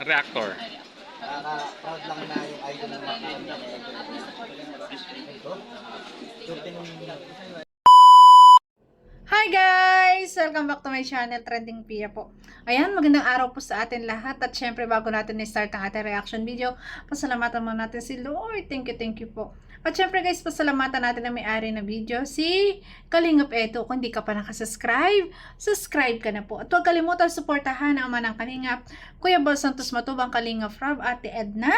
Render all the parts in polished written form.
Reactor. Nakaka-proud lang na yung idol ng mga ito. Hi guys! Welcome back to my channel, Trending Pia po. Ayan, magandang araw po sa atin lahat. At syempre, bago natin i-start ang ating reaction video, pasalamatan muna natin si Lord. Thank you po. At syempre guys, pasalamatan natin ang may-ari na video, si Kalingap Edo. Kung hindi ka pa nakasubscribe, subscribe ka na po. At huwag kalimutan suportahan ang ama ng Kalingap, Kuya Bal Santos Matubang, Kalingap Rob, Ate Edna.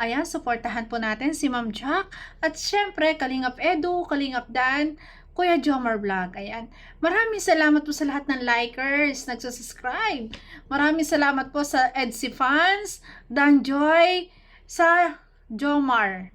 Ayan, suportahan po natin si Ma'am Jack. At syempre, Kalingap Edo, Kalingap Dan, Kuya Jomar Vlog. Ayan. Maraming salamat po sa lahat ng likers, nagsusubscribe. Maraming salamat po sa Edsy fans, Dan Joy, sa Jomcar.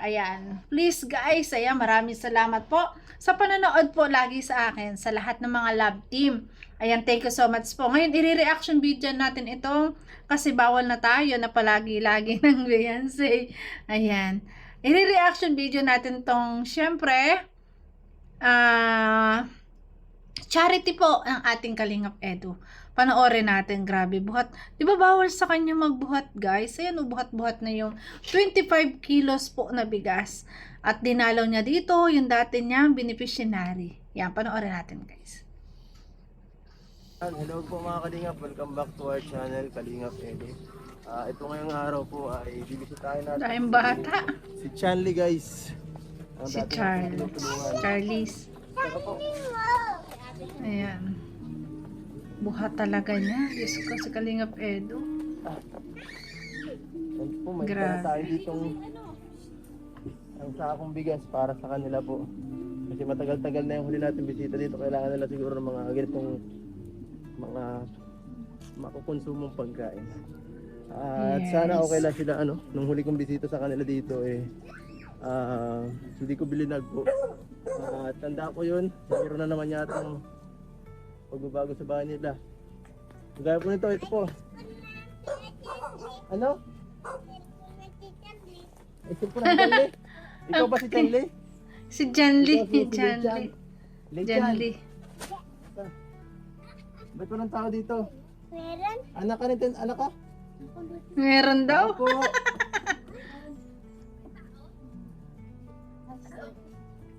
Ayan. Please guys, ayan, maraming salamat po sa panonood po lagi sa akin, sa lahat ng mga love team. Ayan, thank you so much po. Ngayon, i-reaction video natin itong kasi bawal na tayo na palagi-lagi ng Beyonce. Ayan. I-reaction video natin tong, syempre, charity po ng ating Kalingap Edo. Panoorin natin, grabe, buhat. Di ba bawal sa kanya magbuhat, guys? Ayan, buhat-buhat na yung 25 kilos po na bigas. At dinalaw niya dito, yung dati niyang beneficiary. Yan, panoorin natin, guys. Hello po mga Kalingap, welcome back to our channel, Kalingap Edo. Ito ngayong araw po ay bibisitahin natin Dahil bata. si Chanly guys. Si Charlize. Ayan. Buhat talaga niya. Diyos ko, si Kalingap Edo. Po, may dala tayo ditong ang sakong bigas para sa kanila po. Kasi matagal-tagal na yung huli natin bisita dito. Kailangan nila siguro ng mga ganitong mga makukonsumong pagkain. At Yes. sana okay lang sila nung huli kong bisita sa kanila dito hindi ko bilinag po. At tanda ko yun, mayroon na naman yata ang pagbabago sa bahay nila. Gaya po nito, ito po. Ano? Ito po ng Chanly. Ikaw ba si Chanly? Si Janly. Janly. Janly. Ba't walang tao dito? Meron? Anak ka nito, anak ka? Meron daw. Ako.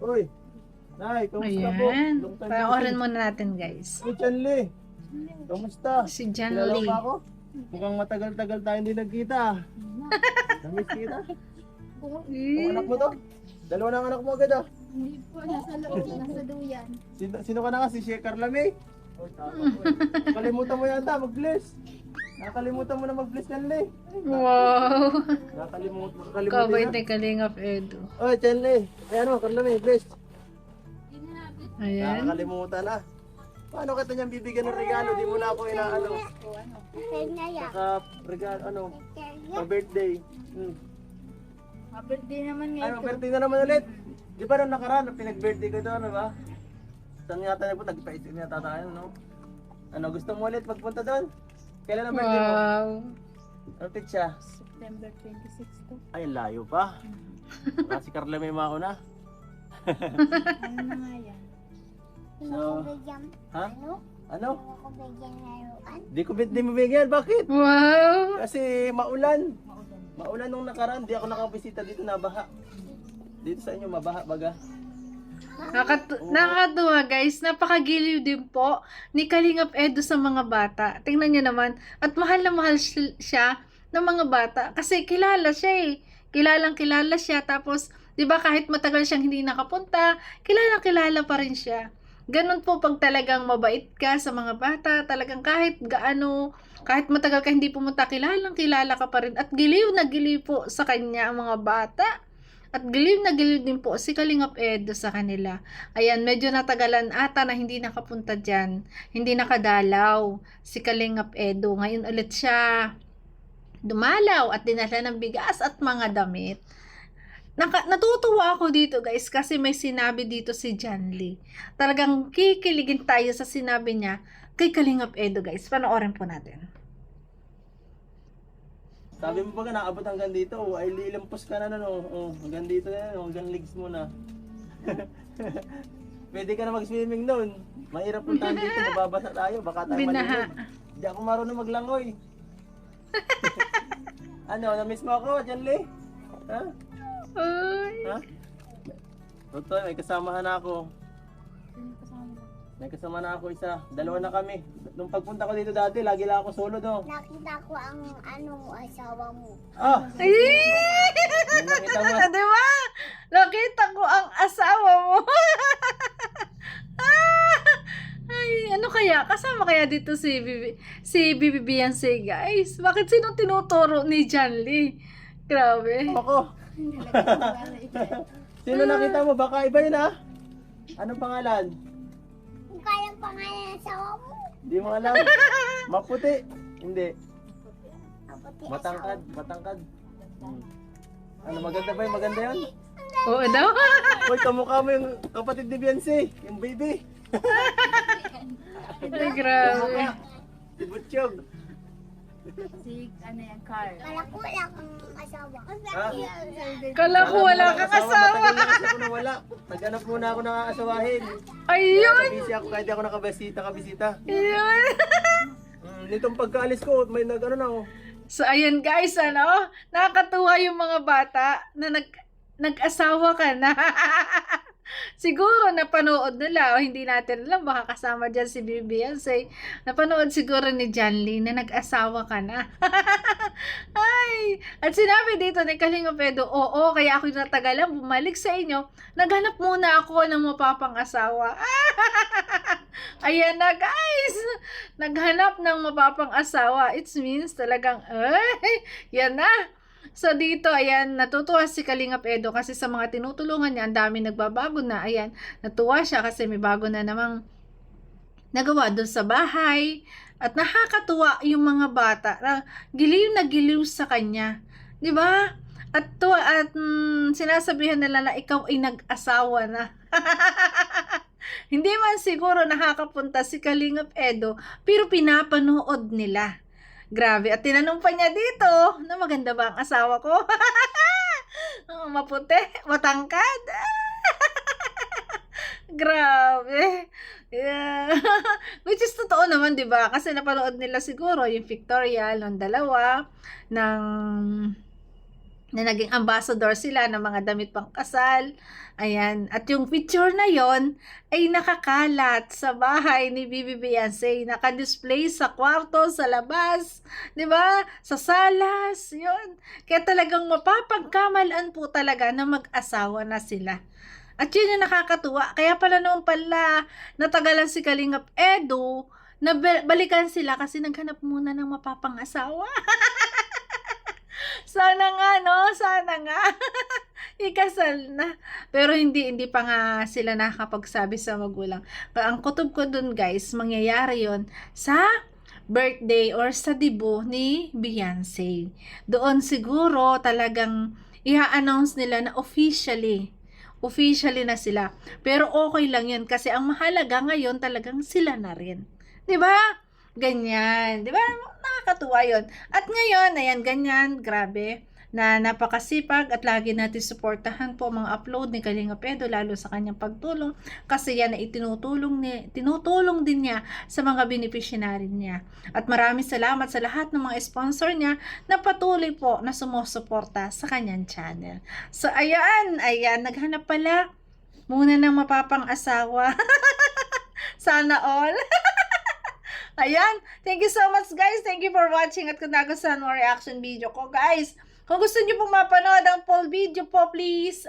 Uy, Nay, kamusta po? Ayan. Long time Panoorin no see. muna natin, guys. Uy, Chanly. Kamusta? Si Kilala Janly. pa ako? Mukhang matagal-tagal tayo hindi nagkita. Namiss kita? Ang anak mo to? Dalawa na ang anak mo agad ah. Hindi po, nasa loob, nasa duyan. Sino ka na kasi? Si Carlame? Kalimutan mo yata mag-bless. Nakalimutan mo na mag-bless, Chanly. Wow. Nakalimutan Kabay na. ni Kalingap Edo. Oy, Chanly. Ay Carlame, bless. Ayan. Nakakalimutan na. Paano kita niyang bibigyan ng regalo? Di mo na ako inaano. Kanya yan. Saka regalo, pa-birthday. Ma-birthday naman Ano, birthday na naman ulit. Di ba nung nakaraan, pinag-birthday ko doon, ba? Saan yata niya po, nagpa-isip niya tayo, no? Ano, gusto mo ulit magpunta doon? Kailan ang birthday mo? Wow. Ano siya? September 26 to. Ay, layo pa. Si Carla may mauna. Ano na nga yan? So, ha? Ano? Ano? Ako bigyan laruan? Di mo bigyan, bakit? Wow. Kasi maulan. Maulan nung nakaraan, di ako nakabisita dito, nabaha. Dito sa inyo, mabaha baga. Nakakatuwa guys, napakagiliw din po ni Kalingap Edo sa mga bata. Tingnan niyo naman, at mahal na mahal siya ng mga bata kasi kilala siya eh. Kilalang kilala siya, tapos 'di ba kahit matagal siyang hindi nakapunta, kilalang kilala pa rin siya. Ganun po pag talagang mabait ka sa mga bata, talagang kahit gaano, kahit matagal ka hindi pumunta, kilalang kilala ka pa rin at giliw na giliw po sa kanya ang mga bata. At giliw na giliw din po si Kalingap Edo sa kanila. Ayan, medyo natagalan ata na hindi nakapunta dyan. Hindi nakadalaw si Kalingap Edo. Ngayon ulit siya dumalaw at dinala ng bigas at mga damit. Natutuwa ako dito guys kasi may sinabi dito si Janly. Talagang kikiligin tayo sa sinabi niya kay Kalingap Edo guys. Panoorin po natin. Sabi mo ba naabot hanggang dito? Ay lilampos ka na hanggang dito na hanggang legs mo na. Pwede ka na mag-swimming noon. Mahirap puntahan dito, mababasa tayo, baka tayo Binaha. malilim. Hindi ako marunong maglangoy. Ano, na-miss mo ako, Janley? Ha? Ay. Ha? Totoo, may kasamahan ako. Sino kasama mo? May kasama na ako isa. Dalawa na kami. Nung pagpunta ko dito dati, lagi lang ako solo do. Nakita ko ang asawa mo. Ah! Ay! May nakita mo. Di ba? Nakita ko ang asawa mo. Ay, ano kaya? Kasama kaya dito si Bibi Beyonce, guys? Bakit sinong tinuturo ni John Lee? Grabe. Ako. Sino nakita mo? Baka iba yun ah. Anong pangalan? Kung kayang pangalan ng asawa mo. Hindi mo alam. Maputi. Hindi. Kapati Matangkad. Matangkad. Ano, maganda ba yun? Maganda yun? Oo daw. Uy, kamukha mo yung kapatid ni Beyonce. Yung baby. Ay, grabe. Si Butchog. Si Carl. Kala ko wala kang asawa. Ha? Kala ko wala kang asawa. Matagal na kasi ako nawala. Naghanap muna ako ng asawahin. Ayun. Busy ako kahit di ako nakabisita. Ayun. Nitong pagkaalis ko, may nag-ano na ako. So, ayun guys, ano? Nakakatuwa yung mga bata na nag-asawa ka na. Siguro napanood nila o hindi natin alam, baka kasama dyan si Bibi Beyonce. Napanood siguro ni John Lee na nag-asawa ka na. Ay! At sinabi dito ni Kalinga Pedro, oo, kaya ako natagalan bumalik sa inyo. Naghanap muna ako ng mapapang asawa. Ayan na guys! Naghanap ng mapapang asawa. It means talagang, ay, yan na. So dito, ayan, natutuwa si Kalingap Edo kasi sa mga tinutulungan niya, ang dami nagbabago na. Ayan, natuwa siya kasi may bago na namang nagawa doon sa bahay. At nakakatuwa yung mga bata na giliw sa kanya. 'Di ba? At sinasabihan nila na ikaw ay nag-asawa na. Hindi man siguro nakakapunta si Kalingap Edo, pero pinapanood nila. Grabe. At tinanong pa niya dito, na maganda ba ang asawa ko? Maputi, matangkad. Grabe. Yeah. Which is totoo naman, di ba? Kasi napanood nila siguro yung pictorial ng dalawa, na naging ambassador sila ng mga damit pang kasal. Ayan. At yung picture na yon ay nakakalat sa bahay ni Bibi Beyonce. Naka-display sa kwarto, sa labas, di ba? Sa salas, yun. Kaya talagang mapapagkamalan po talaga na mag-asawa na sila. At yun yung nakakatuwa. Kaya pala noon pala natagalan si Kalingap Edo na balikan sila kasi naghanap muna ng mapapang asawa. Sana nga, no? Sana nga. Ikasal na. Pero hindi pa nga sila nakakapagsabi sa magulang. Ang kutob ko dun, guys, mangyayari yon sa birthday or sa debut ni Beyonce. Doon siguro talagang i-announce nila na officially na sila. Pero okay lang yun kasi ang mahalaga ngayon talagang sila na rin. 'Di ba? Ganyan. 'Di ba? Nakakatuwa yun. At ngayon, ayan, ganyan, grabe, na napakasipag at lagi natin suportahan po mga upload ni Kalinga Pedro, lalo sa kanyang pagtulong, kasi yan ay tinutulong din niya sa mga beneficiary niya. At maraming salamat sa lahat ng mga sponsor niya na patuloy po na sumusuporta sa kanyang channel. So, ayan, naghanap pala muna ng mapapang asawa. Sana all. Ayan, thank you so much guys. Thank you for watching at kung nagustuhan mo reaction video ko guys. Kung gusto niyo pong mapanood ang full video po, please,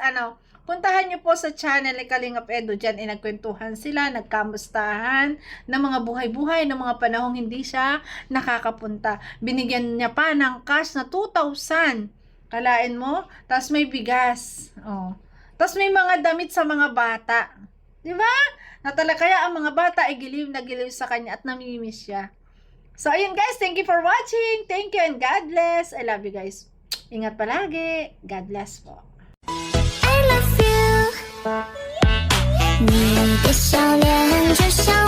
puntahan niyo po sa channel ni Kalingap Edo. Diyan ay nagkwentuhan sila, nagkamustahan ng mga buhay-buhay ng mga panahong hindi siya nakakapunta. Binigyan niya pa ng cash na 2,000. Kalain mo? Tapos may bigas. Oh. Tapos may mga damit sa mga bata. Di ba? Kaya ang mga bata ay giliw na giliw sa kanya at namimiss siya. So, ayun guys. Thank you for watching. Thank you and God bless. I love you guys. Ingat palagi. God bless po. I love you，你的笑脸就像